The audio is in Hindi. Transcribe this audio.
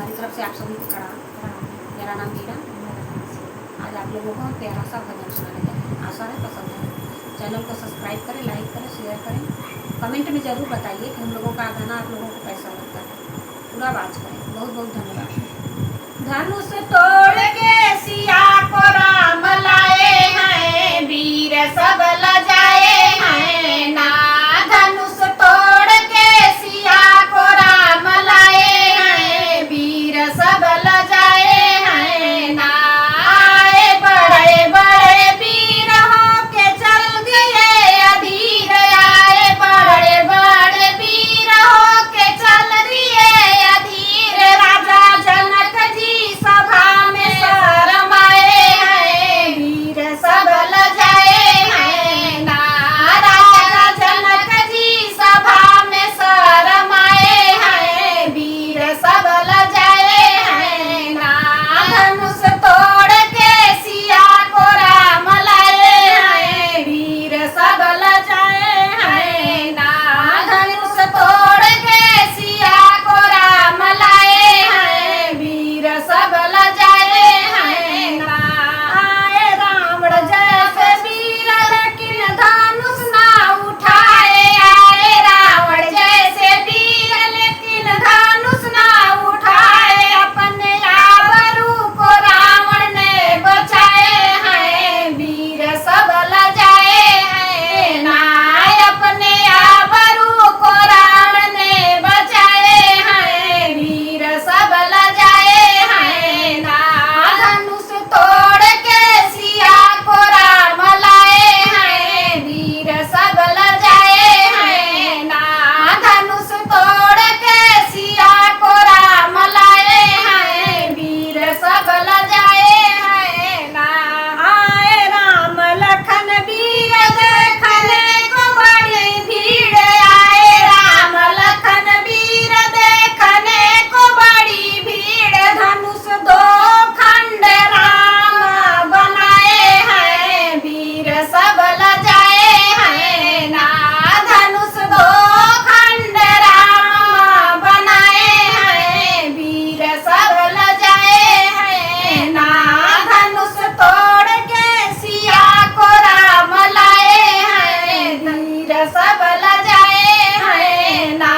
हमारी तरफ से आप सभी को प्रणाम। मेरा नाम मीरा। आज आप लोगों को प्यारा सा भजन सुनाने जा रहे हैं। आशा है पसंद है। चैनल को सब्सक्राइब करें, लाइक करें, शेयर करें। कमेंट में ज़रूर बताइए कि हम लोगों का गाना आप लोगों को कैसा लगता है। पूरा वाच करें। बहुत बहुत धन्यवाद। धनुष तोड़ के सिया को राम लाए हैं, वीर सब लजाए हैं ना। धनुष तोड़ के सिया को राम लाए हैं, वीर सब लजाए हैं ना। आए बड़े बड़े वीर होके चल दिए अधीर, आए बड़े बड़े वीर होके चल दिए अधीर। राजा जनक जी सभा में शरमाए हैं, वीर सब लजाए हैं ना। राजा जनक जी सभा में शरमाए हैं, वीर सब लजाए हैं ना। धनुष तोड़ के सिया को राम लाए हैं, वीर सब लजाए हैं ना। धनुष तोड़ के सिया को राम लाए हैं, वीर सब लजाए हैं ना। आए रावण जैसे वीर लेकिन धनुष ना उठाए, आए रावण जैसे वीर लेकिन धनुष ना उठाए। अपने आबरू को रावण ने बचाए हैं, वीर सब लजाए हैं ना। अपने आबरू को रावण ने बचाए हैं, वीर सब लजाए हैं ना। धनुष तोड़ के सिया को राम लाए हैं, वीर सब लजाए हैं ना। धनुष तोड़ के सिया को राम लाए हैं, वीर सब लजाए हैं ना। आए राम लखन वीर देखने को बड़ी भीड़, आए राम लखन वीर देखने को बड़ी भीड़। धनुष दो खंड राम बनाए हैं, वीर सब लजाए हैं ना। धनुष दो खंड राम बनाए हैं, वीर सब लजाए हैं ना। धनुष तोड़ के सिया को राम लाए हैं, वीर सब लजाए हैं ना।